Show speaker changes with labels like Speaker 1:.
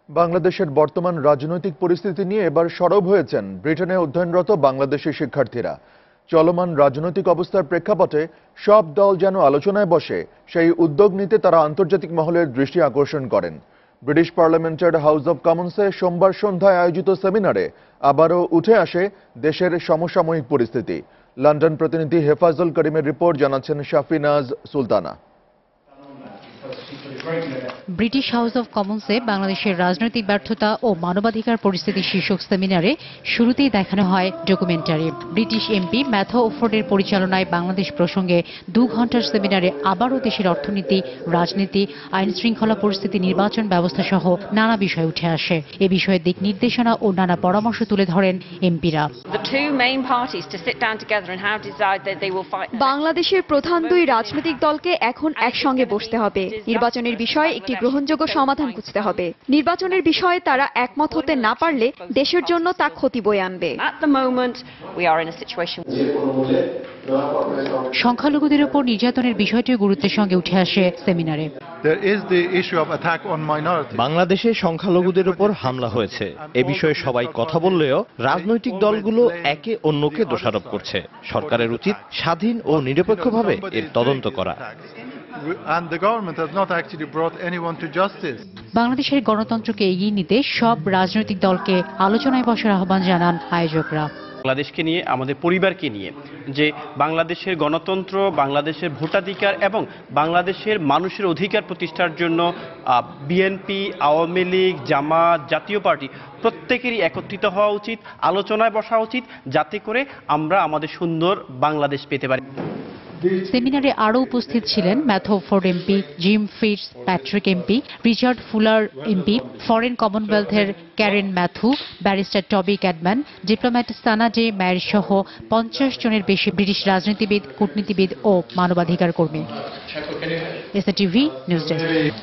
Speaker 1: বাংলাদেশের বর্তমান রাজনৈতিক পরিস্থিতি নিয়ে এবার সরব হয়েছেন ব্রিটেনে অধ্যয়নরত বাংলাদেশি শিক্ষার্থীরা। চলমান রাজনৈতিক অবস্থার প্রেক্ষাপটে সব দল যেন আলোচনায় বসে, সেই উদ্যোগ নিতে তারা আন্তর্জাতিক মহলের দৃষ্টি আকর্ষণ করেন। ব্রিটিশ পার্লামেন্টের হাউস অব কমন্সে সোমবার সন্ধ্যায় আয়োজিত সেমিনারে আবারও উঠে আসে দেশের সমসাময়িক পরিস্থিতি। লন্ডন প্রতিনিধি হেফাজুল করিমের রিপোর্ট, জানাচ্ছেন শাফিনাজ সুলতানা।
Speaker 2: ব্রিটিশ হাউস অব কমন্সে বাংলাদেশের রাজনৈতিক ব্যর্থতা ও মানবাধিকার পরিস্থিতি শীর্ষক সেমিনারে শুরুতেই দেখানো হয় ডকুমেন্টারি। ব্রিটিশ এমপি ম্যাথু ওফোর্ডের পরিচালনায় বাংলাদেশ প্রসঙ্গে 2 ঘণ্টার সেমিনারে আবারও দেশের অর্থনীতি, রাজনীতি, আইন শৃঙ্খলা পরিস্থিতি, নির্বাচন ব্যবস্থা সহ নানা বিষয় উঠে আসে। এ বিষয়ে দিক নির্দেশনা ও নানা পরামর্শ তুলে ধরেন এমপিরা।
Speaker 3: বাংলাদেশের প্রধান 2 রাজনৈতিক দলকে এখন একসঙ্গে বসতে হবে। নির্বাচনের বিষয়ে একটি গ্রহণযোগ্য সমাধান খুঁজতে হবে। নির্বাচনের বিষয়ে তারা একমত হতে না পারলে দেশের জন্য তা ক্ষতি বয়ে আনবে।
Speaker 2: সংখ্যালঘুদের উপর নির্যাতনের বিষয়টিও গুরুত্বের সঙ্গে উঠে আসে সেমিনারে।
Speaker 4: বাংলাদেশে সংখ্যালঘুদের উপর হামলা হয়েছে, এ বিষয়ে সবাই কথা বললেও রাজনৈতিক দলগুলো একে অন্যকে দোষারোপ করছে। সরকারের উচিত স্বাধীন ও নিরপেক্ষভাবে এর তদন্ত করা।
Speaker 2: বাংলাদেশের গণতন্ত্রকে এগিয়ে নিতে সব রাজনৈতিক দলকে আলোচনায় বসার আহ্বান জানান আয়োজকরা।
Speaker 5: বাংলাদেশকে নিয়ে, আমাদের পরিবারকে নিয়ে, যে বাংলাদেশের গণতন্ত্র, বাংলাদেশের ভোটাধিকার এবং বাংলাদেশের মানুষের অধিকার প্রতিষ্ঠার জন্য বিএনপি, আওয়ামী লীগ, জামাত, জাতীয় পার্টি প্রত্যেকেরই একত্রিত হওয়া উচিত, আলোচনায় বসা উচিত, যাতে করে আমরা আমাদের সুন্দর বাংলাদেশ পেতে পারি।
Speaker 2: সেমিনারে আরও উপস্থিত ছিলেন Matthew Offord MP, Jim Fitzpatrick MP, Richard Fuller MP, foreign কমনওয়েলথের Karen Matthew, barrister Toby Cadman, diplomat সানা জে মায়ের সহ 50 জনের বেশি ব্রিটিশ রাজনীতিবিদ, কূটনীতিবিদ ও মানবাধিকার কর্মী। SATV news desk.